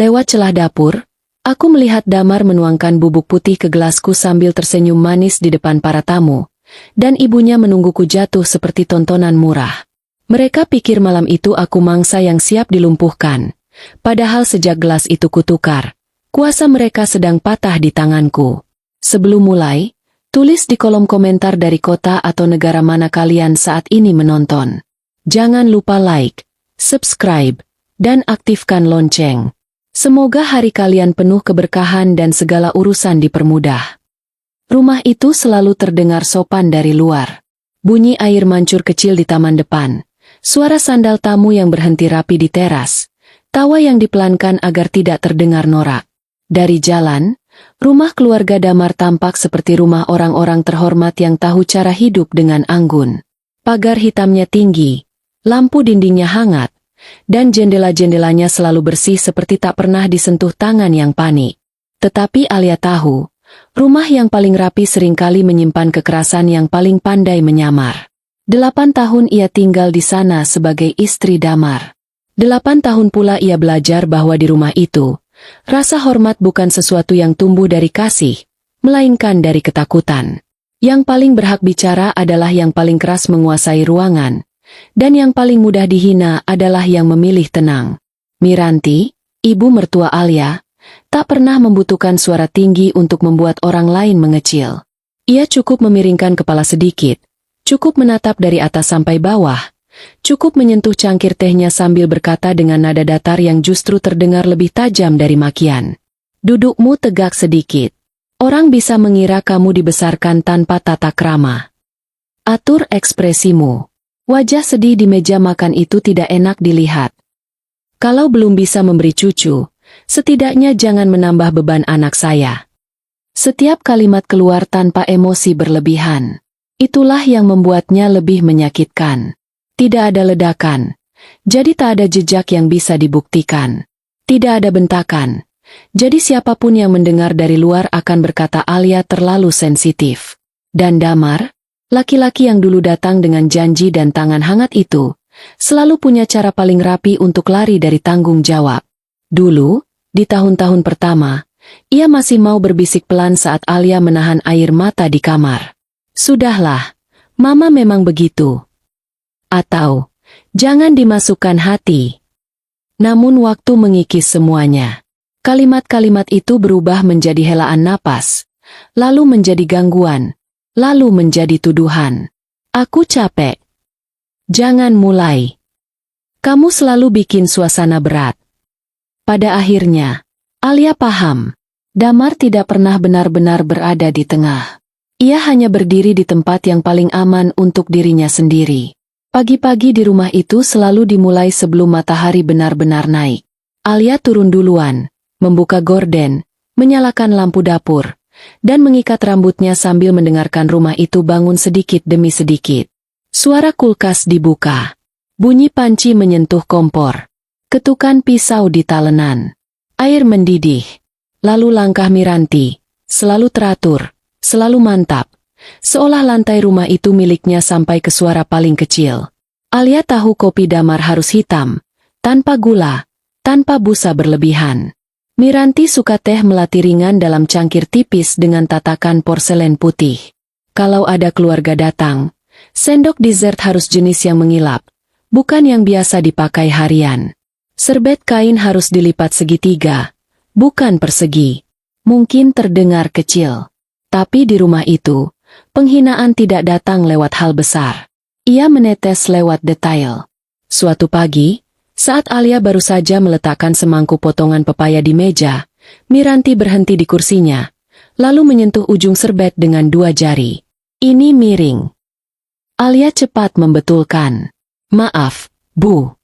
Lewat celah dapur, aku melihat Damar menuangkan bubuk putih ke gelasku sambil tersenyum manis di depan para tamu, dan ibunya menungguku jatuh seperti tontonan murah. Mereka pikir malam itu aku mangsa yang siap dilumpuhkan, padahal sejak gelas itu kutukar, kuasa mereka sedang patah di tanganku. Sebelum mulai, tulis di kolom komentar dari kota atau negara mana kalian saat ini menonton. Jangan lupa like, subscribe, dan aktifkan lonceng. Semoga hari kalian penuh keberkahan dan segala urusan dipermudah. Rumah itu selalu terdengar sopan dari luar. Bunyi air mancur kecil di taman depan, suara sandal tamu yang berhenti rapi di teras, tawa yang dipelankan agar tidak terdengar norak. Dari jalan, rumah keluarga Damar tampak seperti rumah orang-orang terhormat yang tahu cara hidup dengan anggun. Pagar hitamnya tinggi, lampu dindingnya hangat, dan jendela-jendelanya selalu bersih seperti tak pernah disentuh tangan yang panik. Tetapi Alia tahu, rumah yang paling rapi seringkali menyimpan kekerasan yang paling pandai menyamar. 8 tahun ia tinggal di sana sebagai istri Damar. 8 tahun pula ia belajar bahwa di rumah itu, rasa hormat bukan sesuatu yang tumbuh dari kasih, melainkan dari ketakutan. Yang paling berhak bicara adalah yang paling keras menguasai ruangan, dan yang paling mudah dihina adalah yang memilih tenang. Miranti, ibu mertua Alia, tak pernah membutuhkan suara tinggi untuk membuat orang lain mengecil. Ia cukup memiringkan kepala sedikit, cukup menatap dari atas sampai bawah, cukup menyentuh cangkir tehnya sambil berkata dengan nada datar yang justru terdengar lebih tajam dari makian. Dudukmu tegak sedikit. Orang bisa mengira kamu dibesarkan tanpa tata krama. Atur ekspresimu. Wajah sedih di meja makan itu tidak enak dilihat. Kalau belum bisa memberi cucu, setidaknya jangan menambah beban anak saya. Setiap kalimat keluar tanpa emosi berlebihan. Itulah yang membuatnya lebih menyakitkan. Tidak ada ledakan, jadi tak ada jejak yang bisa dibuktikan. Tidak ada bentakan, jadi siapapun yang mendengar dari luar akan berkata Alia terlalu sensitif. Dan Damar, laki-laki yang dulu datang dengan janji dan tangan hangat itu, selalu punya cara paling rapi untuk lari dari tanggung jawab. Dulu, di tahun-tahun pertama, ia masih mau berbisik pelan saat Alia menahan air mata di kamar. Sudahlah, Mama memang begitu. Atau, jangan dimasukkan hati. Namun waktu mengikis semuanya. Kalimat-kalimat itu berubah menjadi helaan napas, lalu menjadi gangguan, lalu menjadi tuduhan. Aku capek. Jangan mulai. Kamu selalu bikin suasana berat. Pada akhirnya, Alia paham. Damar tidak pernah benar-benar berada di tengah. Ia hanya berdiri di tempat yang paling aman untuk dirinya sendiri. Pagi-pagi di rumah itu selalu dimulai sebelum matahari benar-benar naik. Alia turun duluan, membuka gorden, menyalakan lampu dapur, dan mengikat rambutnya sambil mendengarkan rumah itu bangun sedikit demi sedikit. Suara kulkas dibuka. Bunyi panci menyentuh kompor. Ketukan pisau di talenan. Air mendidih. Lalu langkah Miranti, selalu teratur, selalu mantap. Seolah lantai rumah itu miliknya sampai ke suara paling kecil. Alia tahu kopi Damar harus hitam, tanpa gula, tanpa busa berlebihan. Miranti suka teh melati ringan dalam cangkir tipis dengan tatakan porselen putih. Kalau ada keluarga datang, sendok dessert harus jenis yang mengilap, bukan yang biasa dipakai harian. Serbet kain harus dilipat segitiga, bukan persegi. Mungkin terdengar kecil, tapi di rumah itu, penghinaan tidak datang lewat hal besar. Ia menetes lewat detail. Suatu pagi, saat Alia baru saja meletakkan semangkuk potongan pepaya di meja, Miranti berhenti di kursinya, lalu menyentuh ujung serbet dengan 2 jari. Ini miring. Alia cepat membetulkan. Maaf, Bu.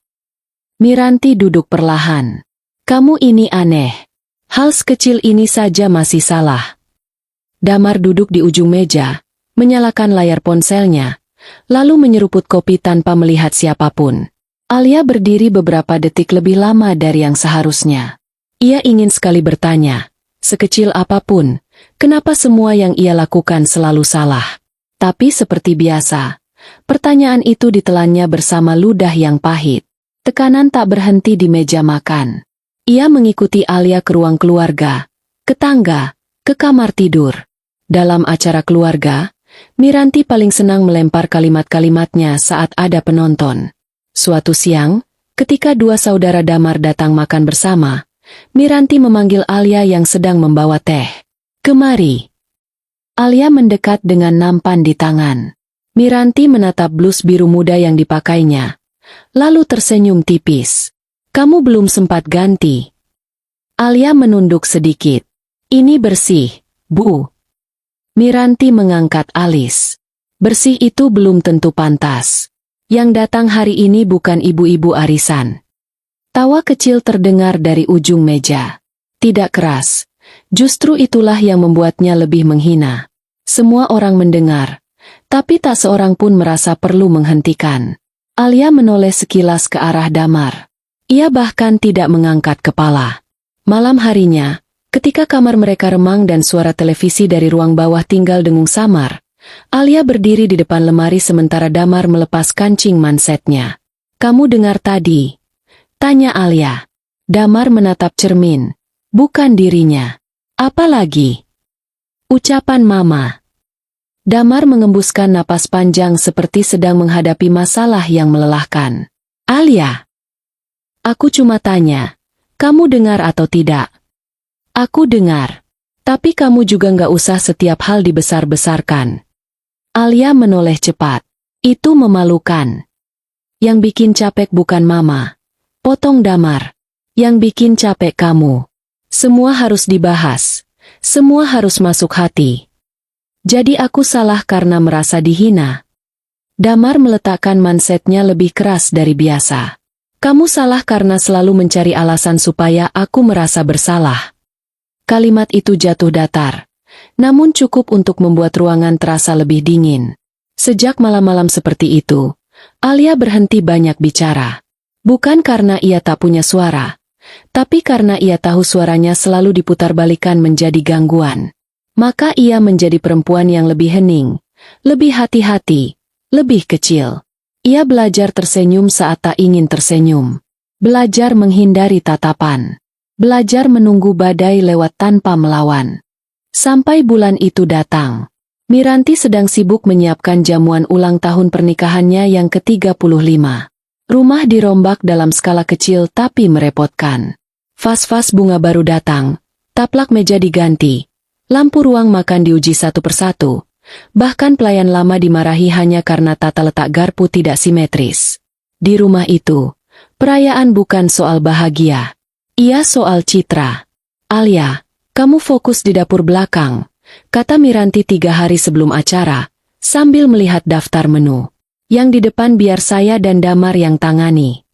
Miranti duduk perlahan. Kamu ini aneh. Hal sekecil ini saja masih salah. Damar duduk di ujung meja, menyalakan layar ponselnya, lalu menyeruput kopi tanpa melihat siapapun. Alia berdiri beberapa detik lebih lama dari yang seharusnya. Ia ingin sekali bertanya, sekecil apapun, kenapa semua yang ia lakukan selalu salah. Tapi seperti biasa, pertanyaan itu ditelannya bersama ludah yang pahit. Tekanan tak berhenti di meja makan. Ia mengikuti Alia ke ruang keluarga, ke tangga, ke kamar tidur. Dalam acara keluarga, Miranti paling senang melempar kalimat-kalimatnya saat ada penonton. Suatu siang, ketika dua saudara Damar datang makan bersama, Miranti memanggil Alia yang sedang membawa teh. "Kemari." Alia mendekat dengan nampan di tangan. Miranti menatap blus biru muda yang dipakainya, lalu tersenyum tipis. "Kamu belum sempat ganti." Alia menunduk sedikit. "Ini bersih, Bu." Miranti mengangkat alis. "Bersih itu belum tentu pantas. Yang datang hari ini bukan ibu-ibu arisan." Tawa kecil terdengar dari ujung meja. Tidak keras. Justru itulah yang membuatnya lebih menghina. Semua orang mendengar, tapi tak seorang pun merasa perlu menghentikan. Alia menoleh sekilas ke arah Damar. Ia bahkan tidak mengangkat kepala. Malam harinya, ketika kamar mereka remang dan suara televisi dari ruang bawah tinggal dengung samar, Alia berdiri di depan lemari sementara Damar melepas kancing mansetnya. "Kamu dengar tadi?" tanya Alia. Damar menatap cermin, bukan dirinya. "Apa lagi?" "Ucapan Mama." Damar mengembuskan napas panjang seperti sedang menghadapi masalah yang melelahkan. "Alia, aku cuma tanya, kamu dengar atau tidak?" "Aku dengar. Tapi kamu juga nggak usah setiap hal dibesar-besarkan." Alia menoleh cepat. "Itu memalukan." "Yang bikin capek bukan Mama," potong Damar. "Yang bikin capek kamu. Semua harus dibahas. Semua harus masuk hati. Jadi aku salah karena merasa dihina." Damar meletakkan mansetnya lebih keras dari biasa. "Kamu salah karena selalu mencari alasan supaya aku merasa bersalah." Kalimat itu jatuh datar, namun cukup untuk membuat ruangan terasa lebih dingin. Sejak malam-malam seperti itu, Alia berhenti banyak bicara. Bukan karena ia tak punya suara, tapi karena ia tahu suaranya selalu diputarbalikkan menjadi gangguan. Maka ia menjadi perempuan yang lebih hening, lebih hati-hati, lebih kecil. Ia belajar tersenyum saat tak ingin tersenyum. Belajar menghindari tatapan. Belajar menunggu badai lewat tanpa melawan. Sampai bulan itu datang. Miranti sedang sibuk menyiapkan jamuan ulang tahun pernikahannya yang ke-35. Rumah dirombak dalam skala kecil tapi merepotkan. Vas-vas bunga baru datang, taplak meja diganti, lampu ruang makan diuji satu persatu. Bahkan pelayan lama dimarahi hanya karena tata letak garpu tidak simetris. Di rumah itu, perayaan bukan soal bahagia. Ia soal citra. "Alia, kamu fokus di dapur belakang," kata Miranti 3 hari sebelum acara, sambil melihat daftar menu. "Yang di depan biar saya dan Damar yang tangani."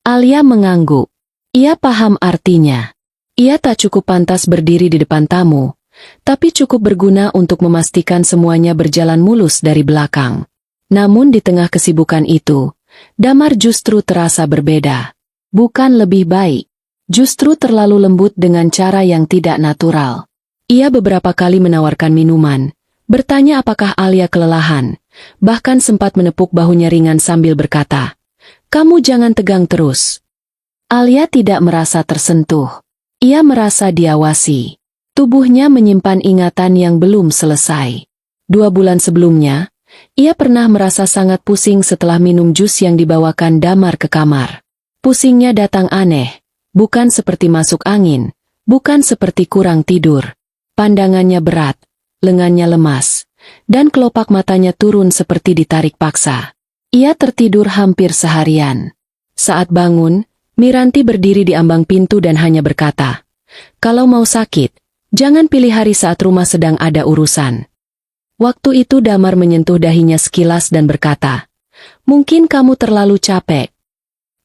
Alia mengangguk. Ia paham artinya. Ia tak cukup pantas berdiri di depan tamu, tapi cukup berguna untuk memastikan semuanya berjalan mulus dari belakang. Namun di tengah kesibukan itu, Damar justru terasa berbeda. Bukan lebih baik. Justru terlalu lembut dengan cara yang tidak natural. Ia beberapa kali menawarkan minuman, bertanya apakah Alia kelelahan, bahkan sempat menepuk bahunya ringan sambil berkata, "Kamu jangan tegang terus." Alia tidak merasa tersentuh. Ia merasa diawasi. Tubuhnya menyimpan ingatan yang belum selesai. 2 bulan sebelumnya, ia pernah merasa sangat pusing setelah minum jus yang dibawakan Damar ke kamar. Pusingnya datang aneh. Bukan seperti masuk angin, bukan seperti kurang tidur. Pandangannya berat, lengannya lemas, dan kelopak matanya turun seperti ditarik paksa. Ia tertidur hampir seharian. Saat bangun, Miranti berdiri di ambang pintu dan hanya berkata, "Kalau mau sakit, jangan pilih hari saat rumah sedang ada urusan." Waktu itu Damar menyentuh dahinya sekilas dan berkata, "Mungkin kamu terlalu capek."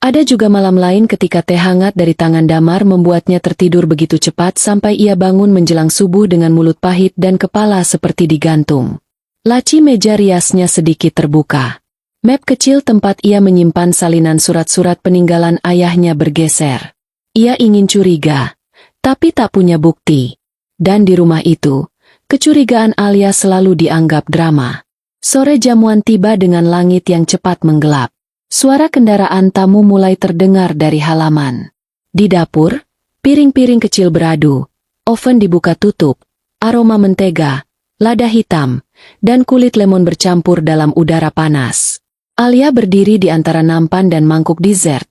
Ada juga malam lain ketika teh hangat dari tangan Damar membuatnya tertidur begitu cepat sampai ia bangun menjelang subuh dengan mulut pahit dan kepala seperti digantung. Laci meja riasnya sedikit terbuka. Map kecil tempat ia menyimpan salinan surat-surat peninggalan ayahnya bergeser. Ia ingin curiga, tapi tak punya bukti. Dan di rumah itu, kecurigaan Alia selalu dianggap drama. Sore jamuan tiba dengan langit yang cepat menggelap. Suara kendaraan tamu mulai terdengar dari halaman. Di dapur, Piring-piring kecil beradu, oven dibuka tutup, aroma mentega, lada hitam, dan kulit lemon bercampur dalam udara panas. Alia berdiri di antara nampan dan mangkuk dessert,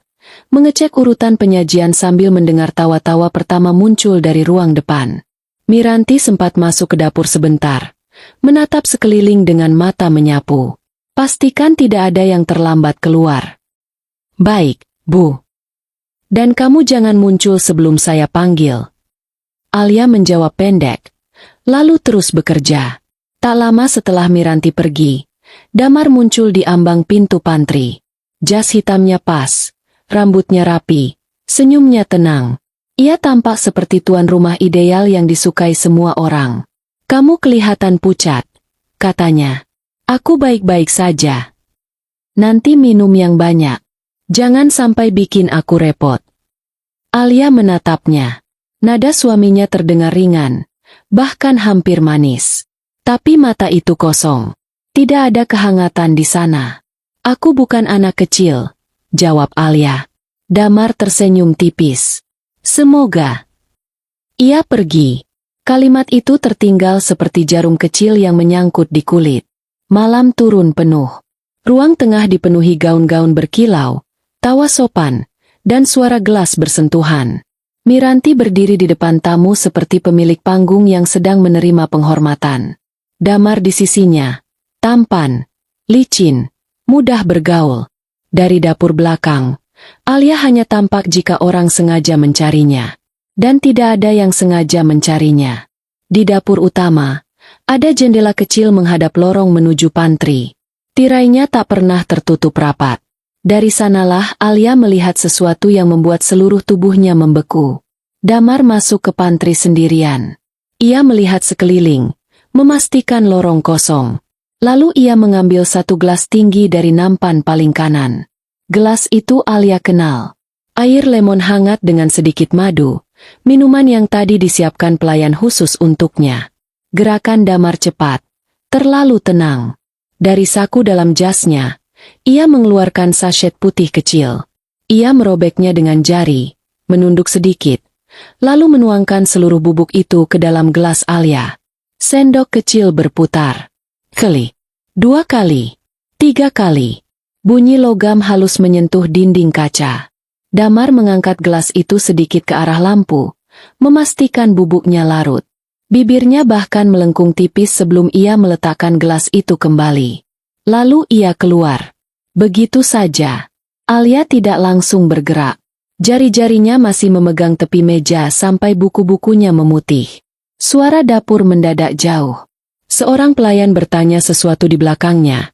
mengecek urutan penyajian sambil mendengar tawa-tawa pertama muncul dari ruang depan. Miranti sempat masuk ke dapur sebentar, menatap sekeliling dengan mata menyapu. Pastikan tidak ada yang terlambat keluar. Baik, Bu. Dan kamu jangan muncul sebelum saya panggil. Alia menjawab pendek, lalu terus bekerja. Tak lama setelah Miranti pergi, Damar muncul di ambang pintu pantry. Jas hitamnya pas, rambutnya rapi, senyumnya tenang. Ia tampak seperti tuan rumah ideal yang disukai semua orang. Kamu kelihatan pucat, katanya. Aku baik-baik saja. Nanti minum yang banyak. Jangan sampai bikin aku repot. Alia menatapnya. Nada suaminya terdengar ringan, bahkan hampir manis. Tapi mata itu kosong. Tidak ada kehangatan di sana. Aku bukan anak kecil, jawab Alia. Damar tersenyum tipis. Semoga. Ia pergi. Kalimat itu tertinggal seperti jarum kecil yang menyangkut di kulit. Malam turun penuh. Ruang tengah dipenuhi gaun-gaun berkilau, tawa sopan, dan suara gelas bersentuhan. Miranti berdiri di depan tamu seperti pemilik panggung yang sedang menerima penghormatan. Damar di sisinya, tampan, licin, mudah bergaul. Dari dapur belakang, Alia hanya tampak jika orang sengaja mencarinya. Dan tidak ada yang sengaja mencarinya. Di dapur utama, ada jendela kecil menghadap lorong menuju pantry. Tirainya tak pernah tertutup rapat. Dari sanalah Alia melihat sesuatu yang membuat seluruh tubuhnya membeku. Damar masuk ke pantry sendirian. Ia melihat sekeliling, memastikan lorong kosong. Lalu ia mengambil satu gelas tinggi dari nampan paling kanan. Gelas itu Alia kenal. Air lemon hangat dengan sedikit madu, minuman yang tadi disiapkan pelayan khusus untuknya. Gerakan Damar cepat, terlalu tenang. Dari saku dalam jasnya, ia mengeluarkan sachet putih kecil. Ia merobeknya dengan jari, menunduk sedikit, lalu menuangkan seluruh bubuk itu ke dalam gelas Alia. Sendok kecil berputar. Kali, 2 kali, 3 kali. Bunyi logam halus menyentuh dinding kaca. Damar mengangkat gelas itu sedikit ke arah lampu, memastikan bubuknya larut. Bibirnya bahkan melengkung tipis sebelum ia meletakkan gelas itu kembali. Lalu ia keluar. Begitu saja. Alia tidak langsung bergerak. Jari-jarinya masih memegang tepi meja sampai buku-bukunya memutih. Suara dapur mendadak jauh. Seorang pelayan bertanya sesuatu di belakangnya.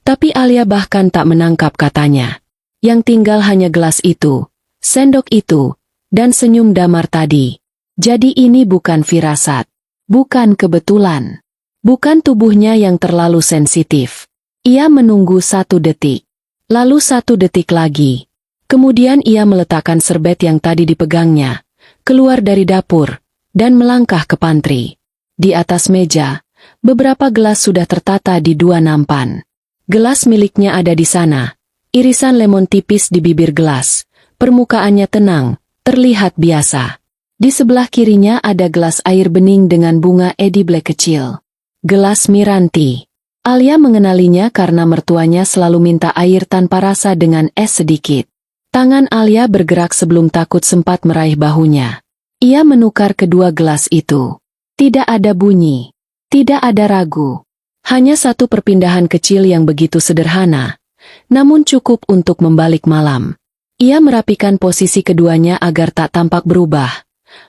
Tapi Alia bahkan tak menangkap katanya. Yang tinggal hanya gelas itu, sendok itu, dan senyum Damar tadi. Jadi ini bukan firasat. Bukan kebetulan. Bukan tubuhnya yang terlalu sensitif. Ia menunggu 1 detik. Lalu 1 detik lagi. Kemudian ia meletakkan serbet yang tadi dipegangnya, keluar dari dapur, dan melangkah ke pantry. Di atas meja, beberapa gelas sudah tertata di 2 nampan. Gelas miliknya ada di sana. Irisan lemon tipis di bibir gelas. Permukaannya tenang, terlihat biasa. Di sebelah kirinya ada gelas air bening dengan bunga Eddie Black kecil. Gelas Miranti. Alia mengenalinya karena mertuanya selalu minta air tanpa rasa dengan es sedikit. Tangan Alia bergerak sebelum takut sempat meraih bahunya. Ia menukar kedua gelas itu. Tidak ada bunyi. Tidak ada ragu. Hanya satu perpindahan kecil yang begitu sederhana, namun cukup untuk membalik malam. Ia merapikan posisi keduanya agar tak tampak berubah,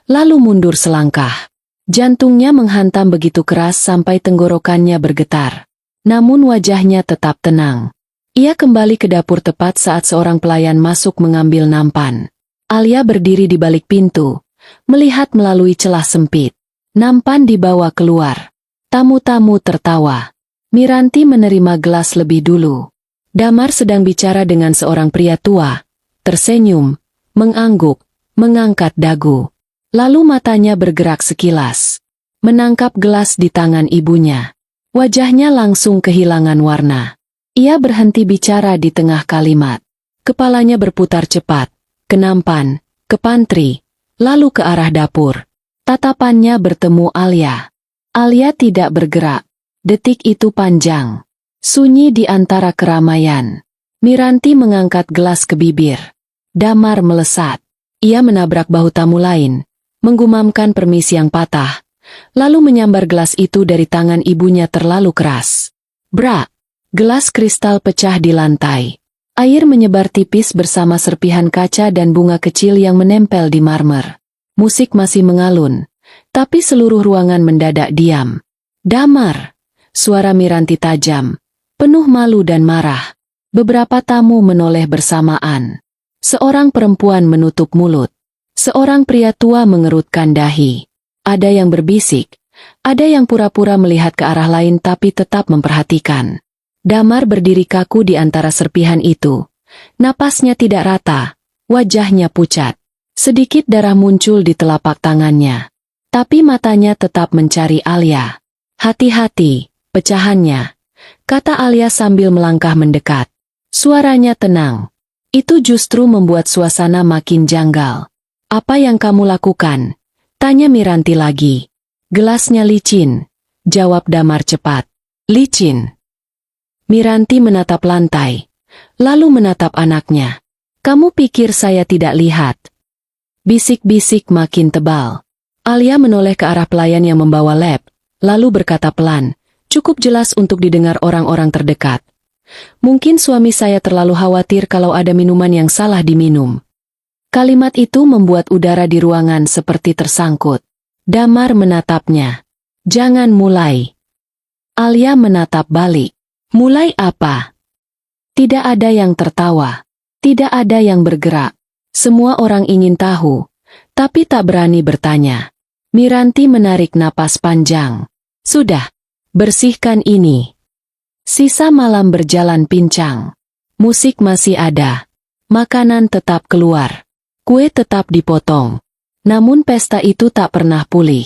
lalu mundur selangkah. Jantungnya menghantam begitu keras sampai tenggorokannya bergetar. Namun wajahnya tetap tenang. Ia kembali ke dapur tepat saat seorang pelayan masuk mengambil nampan. Alia berdiri di balik pintu, melihat melalui celah sempit. Nampan dibawa keluar. Tamu-tamu tertawa. Miranti menerima gelas lebih dulu. Damar sedang bicara dengan seorang pria tua, tersenyum, mengangguk, mengangkat dagu. Lalu matanya bergerak sekilas, menangkap gelas di tangan ibunya. Wajahnya langsung kehilangan warna. Ia berhenti bicara di tengah kalimat. Kepalanya berputar cepat, ke nampan, ke pantry, lalu ke arah dapur. Tatapannya bertemu Alia. Alia tidak bergerak. Detik itu panjang. Sunyi di antara keramaian. Miranti mengangkat gelas ke bibir. Damar melesat. Ia menabrak bahu tamu lain, menggumamkan permisi yang patah, lalu menyambar gelas itu dari tangan ibunya terlalu keras. Brak! Gelas kristal pecah di lantai. Air menyebar tipis bersama serpihan kaca dan bunga kecil yang menempel di marmer. Musik masih mengalun, tapi seluruh ruangan mendadak diam. Damar! Suara Miranti tajam, penuh malu dan marah. Beberapa tamu menoleh bersamaan. Seorang perempuan menutup mulut. Seorang pria tua mengerutkan dahi. Ada yang berbisik, ada yang pura-pura melihat ke arah lain tapi tetap memperhatikan. Damar berdiri kaku di antara serpihan itu. Napasnya tidak rata, wajahnya pucat. Sedikit darah muncul di telapak tangannya. Tapi matanya tetap mencari Alia. Hati-hati, pecahannya, kata Alia sambil melangkah mendekat. Suaranya tenang. Itu justru membuat suasana makin janggal. Apa yang kamu lakukan? Tanya Miranti lagi. Gelasnya licin, jawab Damar cepat. Licin. Miranti menatap lantai, lalu menatap anaknya. Kamu pikir saya tidak lihat? Bisik-bisik makin tebal. Alia menoleh ke arah pelayan yang membawa lap, lalu berkata pelan, cukup jelas untuk didengar orang-orang terdekat. Mungkin suami saya terlalu khawatir kalau ada minuman yang salah diminum. Kalimat itu membuat udara di ruangan seperti tersangkut. Damar menatapnya. Jangan mulai. Alia menatap balik. Mulai apa? Tidak ada yang tertawa. Tidak ada yang bergerak. Semua orang ingin tahu, tapi tak berani bertanya. Miranti menarik napas panjang. Sudah, bersihkan ini. Sisa malam berjalan pincang. Musik masih ada. Makanan tetap keluar. Kue tetap dipotong. Namun pesta itu tak pernah pulih.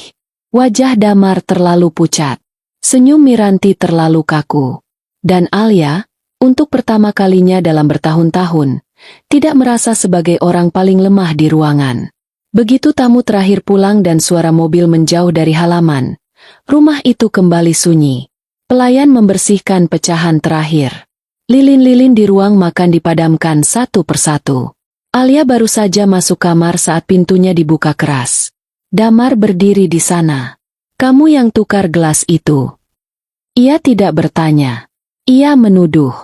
Wajah Damar terlalu pucat. Senyum Miranti terlalu kaku. Dan Alia, untuk pertama kalinya dalam bertahun-tahun, tidak merasa sebagai orang paling lemah di ruangan. Begitu tamu terakhir pulang dan suara mobil menjauh dari halaman, rumah itu kembali sunyi. Pelayan membersihkan pecahan terakhir. Lilin-lilin di ruang makan dipadamkan satu persatu. Alia baru saja masuk kamar saat pintunya dibuka keras. Damar berdiri di sana. Kamu yang tukar gelas itu? Ia tidak bertanya. Ia menuduh.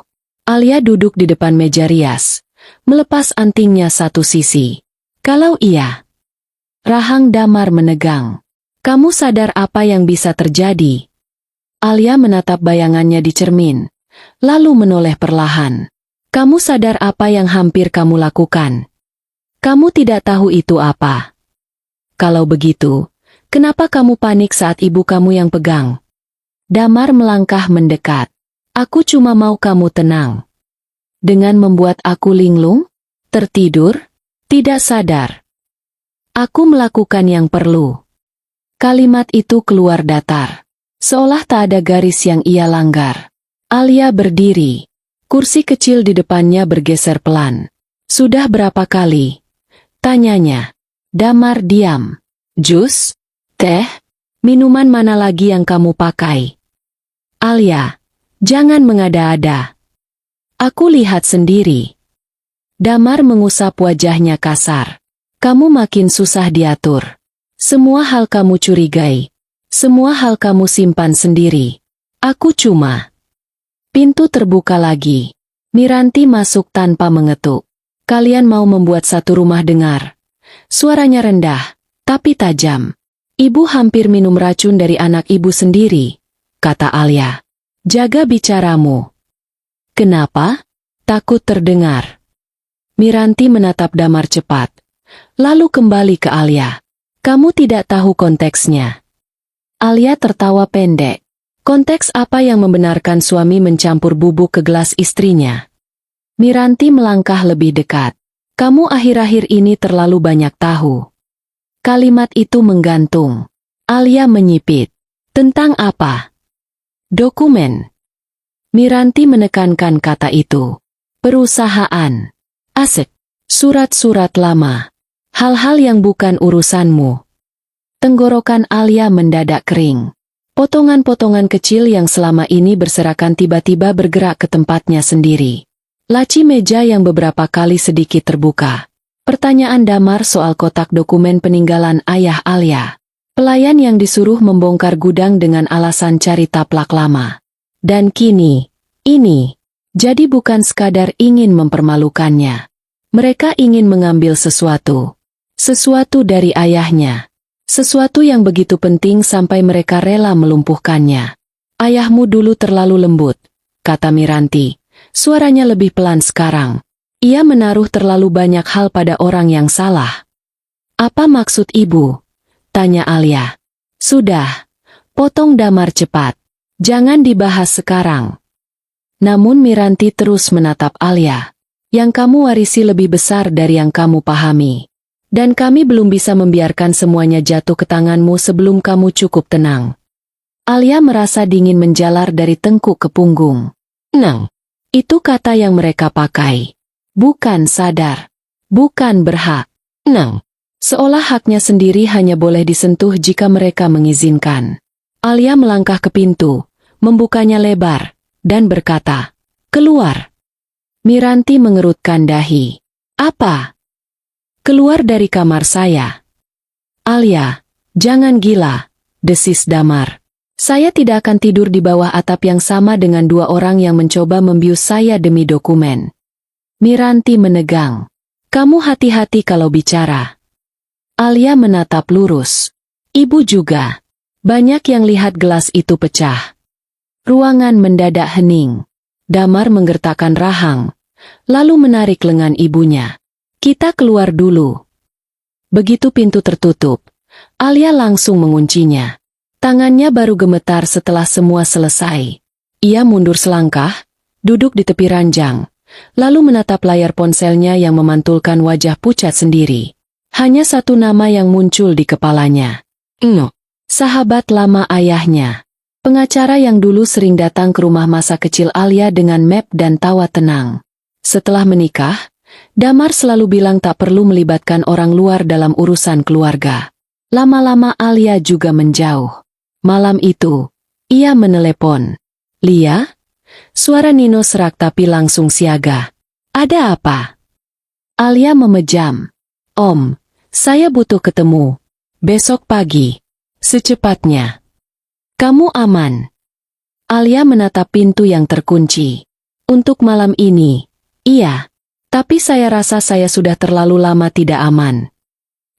Alia duduk di depan meja rias, melepas antingnya satu sisi. Kalau iya. Rahang Damar menegang. Kamu sadar apa yang bisa terjadi? Alia menatap bayangannya di cermin, lalu menoleh perlahan. Kamu sadar apa yang hampir kamu lakukan? Kamu tidak tahu itu apa? Kalau begitu, kenapa kamu panik saat ibu kamu yang pegang? Damar melangkah mendekat. Aku cuma mau kamu tenang. Dengan membuat aku linglung? Tertidur? Tidak sadar. Aku melakukan yang perlu. Kalimat itu keluar datar. Seolah tak ada garis yang ia langgar. Alia berdiri. Kursi kecil di depannya bergeser pelan. Sudah berapa kali? Tanyanya. Damar diam. Jus? Teh? Minuman mana lagi yang kamu pakai? Alia. Jangan mengada-ada. Aku lihat sendiri. Damar mengusap wajahnya kasar. Kamu makin susah diatur. Semua hal kamu curigai. Semua hal kamu simpan sendiri. Aku cuma. Pintu terbuka lagi. Miranti masuk tanpa mengetuk. Kalian mau membuat satu rumah dengar. Suaranya rendah, tapi tajam. Ibu hampir minum racun dari anak ibu sendiri, kata Alia. Jaga bicaramu. Kenapa? Takut terdengar. Miranti menatap Damar cepat. Lalu kembali ke Alia. Kamu tidak tahu konteksnya. Alia tertawa pendek. Konteks apa yang membenarkan suami mencampur bubuk ke gelas istrinya? Miranti melangkah lebih dekat. Kamu akhir-akhir ini terlalu banyak tahu. Kalimat itu menggantung. Alia menyipit. Tentang apa? Dokumen. Miranti menekankan kata itu. Perusahaan. Aset. Surat-surat lama. Hal-hal yang bukan urusanmu. Tenggorokan Alia mendadak kering. Potongan-potongan kecil yang selama ini berserakan tiba-tiba bergerak ke tempatnya sendiri. Laci meja yang beberapa kali sedikit terbuka. Pertanyaan Damar soal kotak dokumen peninggalan ayah Alia. Pelayan yang disuruh membongkar gudang dengan alasan cari taplak lama. Dan kini, ini, jadi bukan sekadar ingin mempermalukannya. Mereka ingin mengambil sesuatu. Sesuatu dari ayahnya. Sesuatu yang begitu penting sampai mereka rela melumpuhkannya. Ayahmu dulu terlalu lembut, kata Miranti. Suaranya lebih pelan sekarang. Ia menaruh terlalu banyak hal pada orang yang salah. Apa maksud ibu? Tanya Alia. Sudah, potong Damar cepat. Jangan dibahas sekarang. Namun Miranti terus menatap Alia. Yang kamu warisi lebih besar dari yang kamu pahami. Dan kami belum bisa membiarkan semuanya jatuh ke tanganmu sebelum kamu cukup tenang. Alia merasa dingin menjalar dari tengkuk ke punggung. Nang. Itu kata yang mereka pakai. Bukan sadar. Bukan berhak. Nang. Seolah haknya sendiri hanya boleh disentuh jika mereka mengizinkan. Alia melangkah ke pintu, membukanya lebar, dan berkata, "Keluar." Miranti mengerutkan dahi. "Apa?" "Keluar dari kamar saya." "Alia, jangan gila," desis Damar. "Saya tidak akan tidur di bawah atap yang sama dengan dua orang yang mencoba membius saya demi dokumen." Miranti menegang. "Kamu hati-hati kalau bicara." Alia menatap lurus. Ibu juga. Banyak yang lihat gelas itu pecah. Ruangan mendadak hening. Damar menggertakkan rahang, lalu menarik lengan ibunya. "Kita keluar dulu." Begitu pintu tertutup, Alia langsung menguncinya. Tangannya baru gemetar setelah semua selesai. Ia mundur selangkah, duduk di tepi ranjang, lalu menatap layar ponselnya yang memantulkan wajah pucat sendiri. Hanya satu nama yang muncul di kepalanya. No. Sahabat lama ayahnya. Pengacara yang dulu sering datang ke rumah masa kecil Alia dengan map dan tawa tenang. Setelah menikah, Damar selalu bilang tak perlu melibatkan orang luar dalam urusan keluarga. Lama-lama Alia juga menjauh. Malam itu, ia menelepon. "Lia?" Suara Nino serak tapi langsung siaga. "Ada apa?" Alia memejam. "Om, saya butuh ketemu. Besok pagi. Secepatnya." "Kamu aman?" Alia menatap pintu yang terkunci. "Untuk malam ini, iya. Tapi saya rasa saya sudah terlalu lama tidak aman."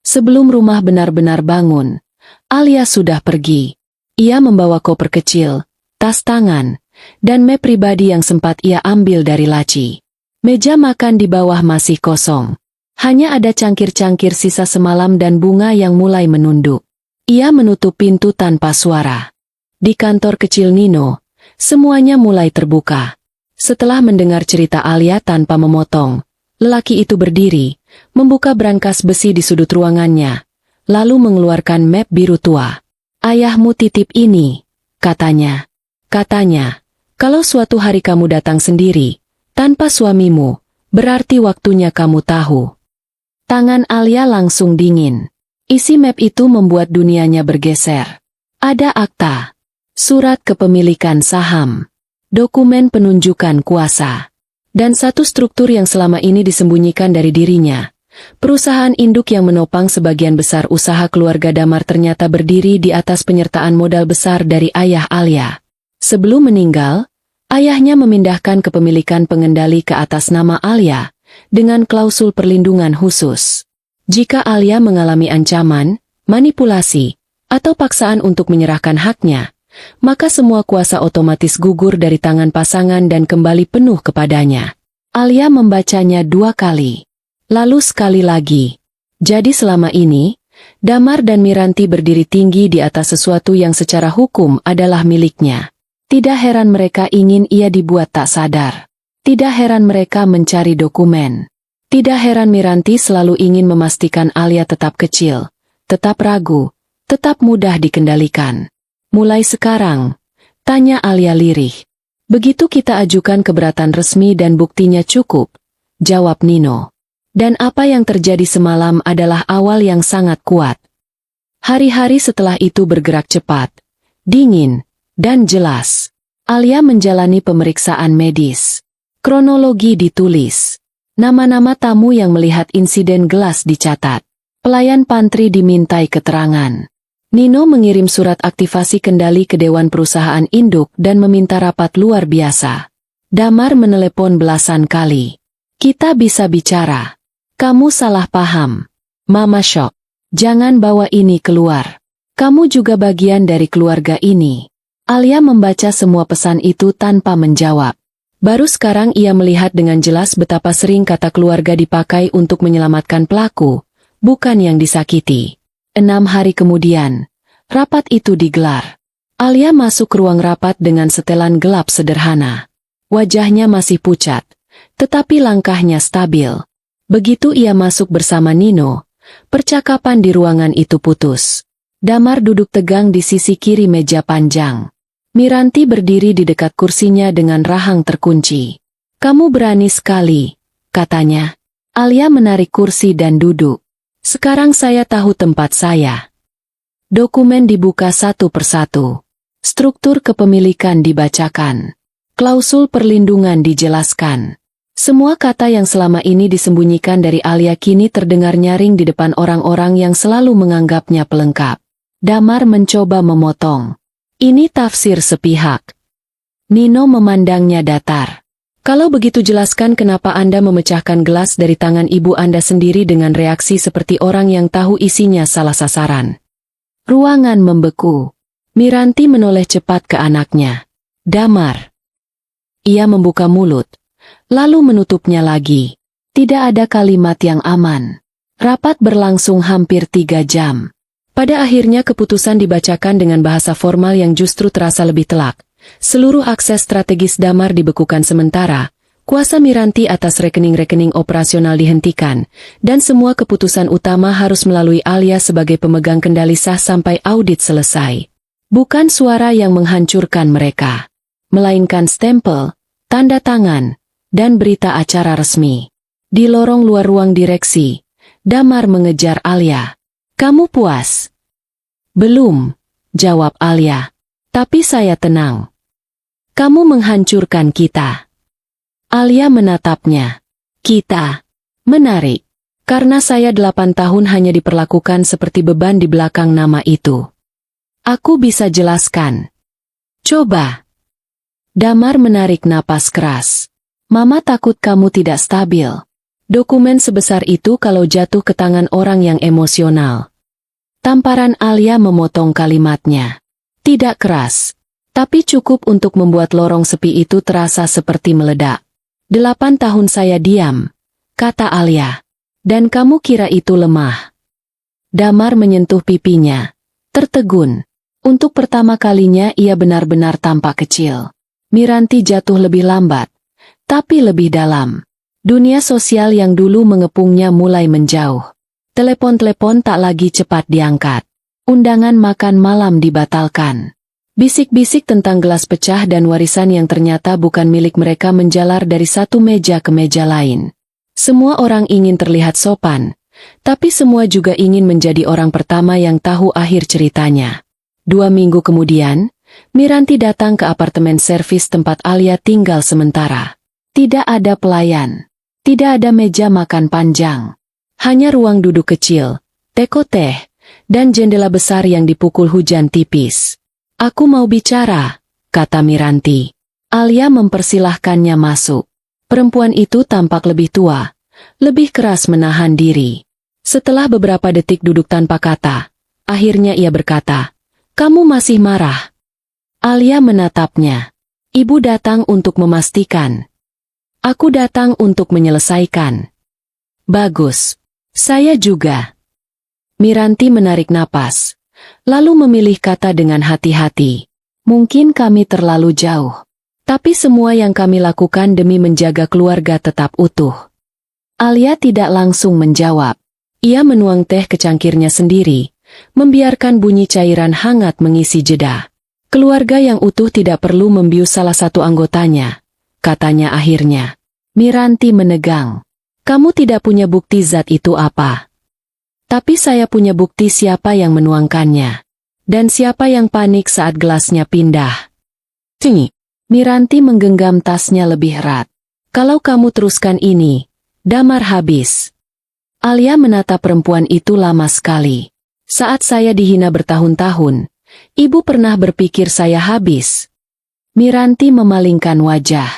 Sebelum rumah benar-benar bangun, Alia sudah pergi. Ia membawa koper kecil, tas tangan, dan map pribadi yang sempat ia ambil dari laci. Meja makan di bawah masih kosong. Hanya ada cangkir-cangkir sisa semalam dan bunga yang mulai menunduk. Ia menutup pintu tanpa suara. Di kantor kecil Nino, semuanya mulai terbuka. Setelah mendengar cerita Alia tanpa memotong, lelaki itu berdiri, membuka brankas besi di sudut ruangannya, lalu mengeluarkan map biru tua. "Ayahmu titip ini," katanya. "Katanya, kalau suatu hari kamu datang sendiri, tanpa suamimu, berarti waktunya kamu tahu." Tangan Alia langsung dingin. Isi map itu membuat dunianya bergeser. Ada akta, surat kepemilikan saham, dokumen penunjukan kuasa, dan satu struktur yang selama ini disembunyikan dari dirinya. Perusahaan induk yang menopang sebagian besar usaha keluarga Damar ternyata berdiri di atas penyertaan modal besar dari ayah Alia. Sebelum meninggal, ayahnya memindahkan kepemilikan pengendali ke atas nama Alia, dengan klausul perlindungan khusus. Jika Alia mengalami ancaman, manipulasi, atau paksaan untuk menyerahkan haknya, maka semua kuasa otomatis gugur dari tangan pasangan dan kembali penuh kepadanya. Alia membacanya 2 kali. Lalu sekali lagi. Jadi selama ini, Damar dan Miranti berdiri tinggi di atas sesuatu yang secara hukum adalah miliknya. Tidak heran mereka ingin ia dibuat tak sadar. Tidak heran mereka mencari dokumen. Tidak heran Miranti selalu ingin memastikan Alia tetap kecil, tetap ragu, tetap mudah dikendalikan. "Mulai sekarang," tanya Alia lirih. "Begitu kita ajukan keberatan resmi dan buktinya cukup," jawab Nino. Dan apa yang terjadi semalam adalah awal yang sangat kuat. Hari-hari setelah itu bergerak cepat, dingin, dan jelas. Alia menjalani pemeriksaan medis. Kronologi ditulis. Nama-nama tamu yang melihat insiden gelas dicatat. Pelayan pantry dimintai keterangan. Nino mengirim surat aktivasi kendali ke Dewan Perusahaan Induk dan meminta rapat luar biasa. Damar menelepon belasan kali. Kita bisa bicara. Kamu salah paham. Mama shock. Jangan bawa ini keluar. Kamu juga bagian dari keluarga ini. Alia membaca semua pesan itu tanpa menjawab. Baru sekarang ia melihat dengan jelas betapa sering kata keluarga dipakai untuk menyelamatkan pelaku, bukan yang disakiti. 6 hari kemudian, rapat itu digelar. Alia masuk ke ruang rapat dengan setelan gelap sederhana. Wajahnya masih pucat, tetapi langkahnya stabil. Begitu ia masuk bersama Nino, percakapan di ruangan itu putus. Damar duduk tegang di sisi kiri meja panjang. Miranti berdiri di dekat kursinya dengan rahang terkunci. Kamu berani sekali, katanya. Alia menarik kursi dan duduk. Sekarang saya tahu tempat saya. Dokumen dibuka satu persatu. Struktur kepemilikan dibacakan. Klausul perlindungan dijelaskan. Semua kata yang selama ini disembunyikan dari Alia kini terdengar nyaring di depan orang-orang yang selalu menganggapnya pelengkap. Damar mencoba memotong. Ini tafsir sepihak. Nino memandangnya datar. Kalau begitu jelaskan kenapa Anda memecahkan gelas dari tangan ibu Anda sendiri dengan reaksi seperti orang yang tahu isinya salah sasaran. Ruangan membeku. Miranti menoleh cepat ke anaknya. Damar. Ia membuka mulut, lalu menutupnya lagi. Tidak ada kalimat yang aman. Rapat berlangsung hampir 3 jam. Pada akhirnya keputusan dibacakan dengan bahasa formal yang justru terasa lebih telak. Seluruh akses strategis Damar dibekukan sementara, kuasa Miranti atas rekening-rekening operasional dihentikan, dan semua keputusan utama harus melalui Alia sebagai pemegang kendali sah sampai audit selesai. Bukan suara yang menghancurkan mereka, melainkan stempel, tanda tangan, dan berita acara resmi. Di lorong luar ruang direksi, Damar mengejar Alia. Kamu puas? Belum, jawab Alia. Tapi saya tenang. Kamu menghancurkan kita. Alia menatapnya. Kita. Menarik. Karena saya 8 tahun hanya diperlakukan seperti beban di belakang nama itu. Aku bisa jelaskan. Coba. Damar menarik napas keras. Mama takut kamu tidak stabil. Dokumen sebesar itu kalau jatuh ke tangan orang yang emosional. Tamparan Alia memotong kalimatnya. Tidak keras, tapi cukup untuk membuat lorong sepi itu terasa seperti meledak. 8 tahun saya diam, kata Alia. Dan kamu kira itu lemah. Damar menyentuh pipinya. Tertegun. Untuk pertama kalinya ia benar-benar tampak kecil. Miranti jatuh lebih lambat, tapi lebih dalam. Dunia sosial yang dulu mengepungnya mulai menjauh. Telepon-telepon tak lagi cepat diangkat. Undangan makan malam dibatalkan. Bisik-bisik tentang gelas pecah dan warisan yang ternyata bukan milik mereka menjalar dari satu meja ke meja lain. Semua orang ingin terlihat sopan, tapi semua juga ingin menjadi orang pertama yang tahu akhir ceritanya. 2 minggu kemudian, Miranti datang ke apartemen servis tempat Alia tinggal sementara. Tidak ada pelayan. Tidak ada meja makan panjang. Hanya ruang duduk kecil, teko teh, dan jendela besar yang dipukul hujan tipis. Aku mau bicara, kata Miranti. Alia mempersilahkannya masuk. Perempuan itu tampak lebih tua, lebih keras menahan diri. Setelah beberapa detik duduk tanpa kata, akhirnya ia berkata, "Kamu masih marah?" Alia menatapnya. Ibu datang untuk memastikan. Aku datang untuk menyelesaikan. Bagus. Saya juga. Miranti menarik napas, lalu memilih kata dengan hati-hati. Mungkin kami terlalu jauh. Tapi semua yang kami lakukan demi menjaga keluarga tetap utuh. Alia tidak langsung menjawab. Ia menuang teh ke cangkirnya sendiri, membiarkan bunyi cairan hangat mengisi jeda. Keluarga yang utuh tidak perlu membius salah satu anggotanya, katanya akhirnya. Miranti menegang. Kamu tidak punya bukti zat itu apa. Tapi saya punya bukti siapa yang menuangkannya. Dan siapa yang panik saat gelasnya pindah. Sini. Miranti menggenggam tasnya lebih erat. Kalau kamu teruskan ini, Damar habis. Alia menatap perempuan itu lama sekali. Saat saya dihina bertahun-tahun, ibu pernah berpikir saya habis. Miranti memalingkan wajah.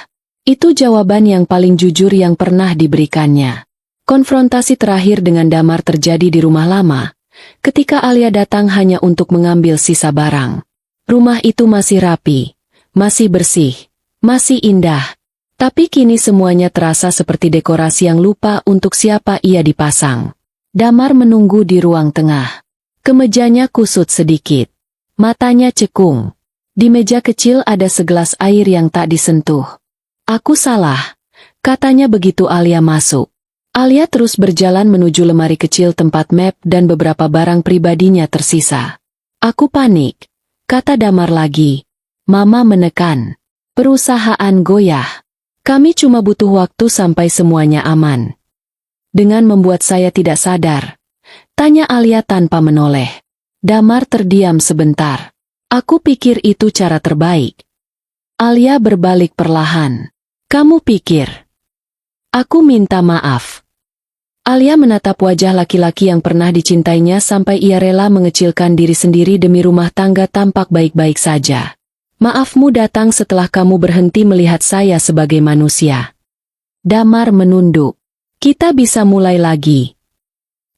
Itu jawaban yang paling jujur yang pernah diberikannya. Konfrontasi terakhir dengan Damar terjadi di rumah lama, ketika Alia datang hanya untuk mengambil sisa barang. Rumah itu masih rapi, masih bersih, masih indah. Tapi kini semuanya terasa seperti dekorasi yang lupa untuk siapa ia dipasang. Damar menunggu di ruang tengah. Kemejanya kusut sedikit. Matanya cekung. Di meja kecil ada segelas air yang tak disentuh. Aku salah, katanya begitu Alia masuk. Alia terus berjalan menuju lemari kecil tempat map dan beberapa barang pribadinya tersisa. Aku panik, kata Damar lagi. Mama menekan. Perusahaan goyah. Kami cuma butuh waktu sampai semuanya aman. Dengan membuat saya tidak sadar, tanya Alia tanpa menoleh. Damar terdiam sebentar. Aku pikir itu cara terbaik. Alia berbalik perlahan. Kamu pikir? Aku minta maaf. Alia menatap wajah laki-laki yang pernah dicintainya sampai ia rela mengecilkan diri sendiri demi rumah tangga tampak baik-baik saja. Maafmu datang setelah kamu berhenti melihat saya sebagai manusia. Damar menunduk. Kita bisa mulai lagi.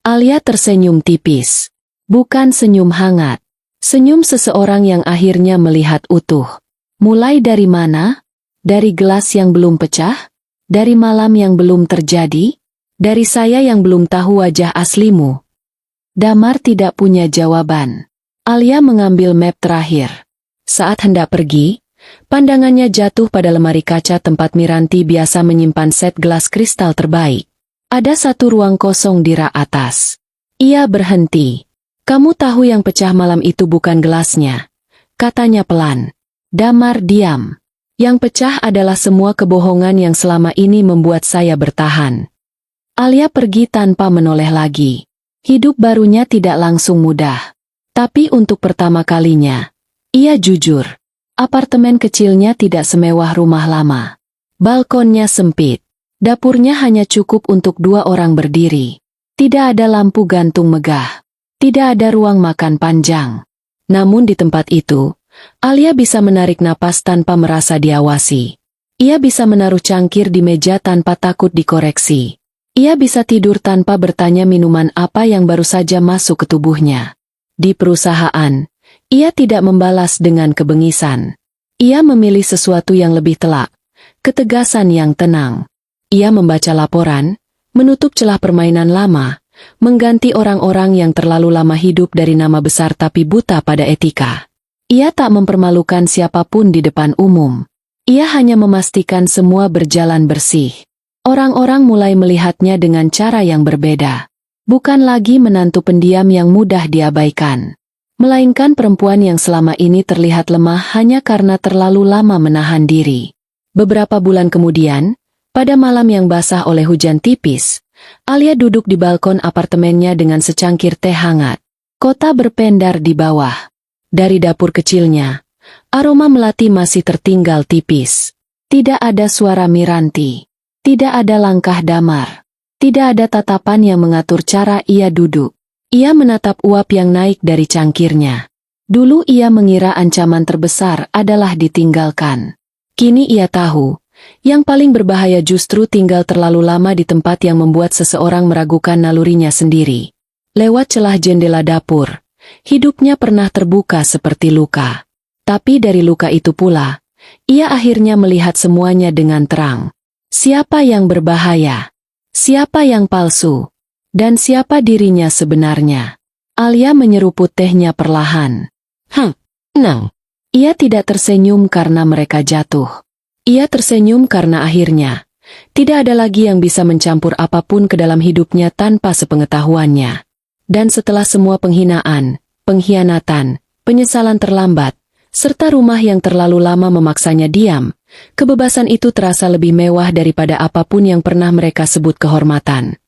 Alia tersenyum tipis. Bukan senyum hangat. Senyum seseorang yang akhirnya melihat utuh. Mulai dari mana? Dari gelas yang belum pecah? Dari malam yang belum terjadi? Dari saya yang belum tahu wajah aslimu? Damar tidak punya jawaban. Alia mengambil map terakhir. Saat hendak pergi, pandangannya jatuh pada lemari kaca tempat Miranti biasa menyimpan set gelas kristal terbaik. Ada satu ruang kosong di rak atas. Ia berhenti. Kamu tahu yang pecah malam itu bukan gelasnya, katanya pelan. Damar diam. Yang pecah adalah semua kebohongan yang selama ini membuat saya bertahan. Alia pergi tanpa menoleh lagi. Hidup barunya tidak langsung mudah. Tapi untuk pertama kalinya, ia jujur. Apartemen kecilnya tidak semewah rumah lama. Balkonnya sempit. Dapurnya hanya cukup untuk 2 orang berdiri. Tidak ada lampu gantung megah. Tidak ada ruang makan panjang. Namun di tempat itu, Alia bisa menarik napas tanpa merasa diawasi. Ia bisa menaruh cangkir di meja tanpa takut dikoreksi. Ia bisa tidur tanpa bertanya minuman apa yang baru saja masuk ke tubuhnya. Di perusahaan, ia tidak membalas dengan kebengisan. Ia memilih sesuatu yang lebih telak, ketegasan yang tenang. Ia membaca laporan, menutup celah permainan lama, mengganti orang-orang yang terlalu lama hidup dari nama besar tapi buta pada etika. Ia tak mempermalukan siapapun di depan umum. Ia hanya memastikan semua berjalan bersih. Orang-orang mulai melihatnya dengan cara yang berbeda. Bukan lagi menantu pendiam yang mudah diabaikan. Melainkan perempuan yang selama ini terlihat lemah hanya karena terlalu lama menahan diri. Beberapa bulan kemudian, pada malam yang basah oleh hujan tipis, Alia duduk di balkon apartemennya dengan secangkir teh hangat. Kota berpendar di bawah. Dari dapur kecilnya, aroma melati masih tertinggal tipis. Tidak ada suara Miranti. Tidak ada langkah Damar. Tidak ada tatapan yang mengatur cara ia duduk. Ia menatap uap yang naik dari cangkirnya. Dulu ia mengira ancaman terbesar adalah ditinggalkan. Kini ia tahu, yang paling berbahaya justru tinggal terlalu lama di tempat yang membuat seseorang meragukan nalurinya sendiri. Lewat celah jendela dapur, hidupnya pernah terbuka seperti luka. Tapi dari luka itu pula, ia akhirnya melihat semuanya dengan terang. Siapa yang berbahaya? Siapa yang palsu? Dan siapa dirinya sebenarnya? Alia menyeruput tehnya perlahan. Nang. Ia tidak tersenyum karena mereka jatuh. Ia tersenyum karena akhirnya, tidak ada lagi yang bisa mencampur apapun ke dalam hidupnya tanpa sepengetahuannya. Dan setelah semua penghinaan, pengkhianatan, penyesalan terlambat, serta rumah yang terlalu lama memaksanya diam, Kebebasan itu terasa lebih mewah daripada apapun yang pernah mereka sebut kehormatan.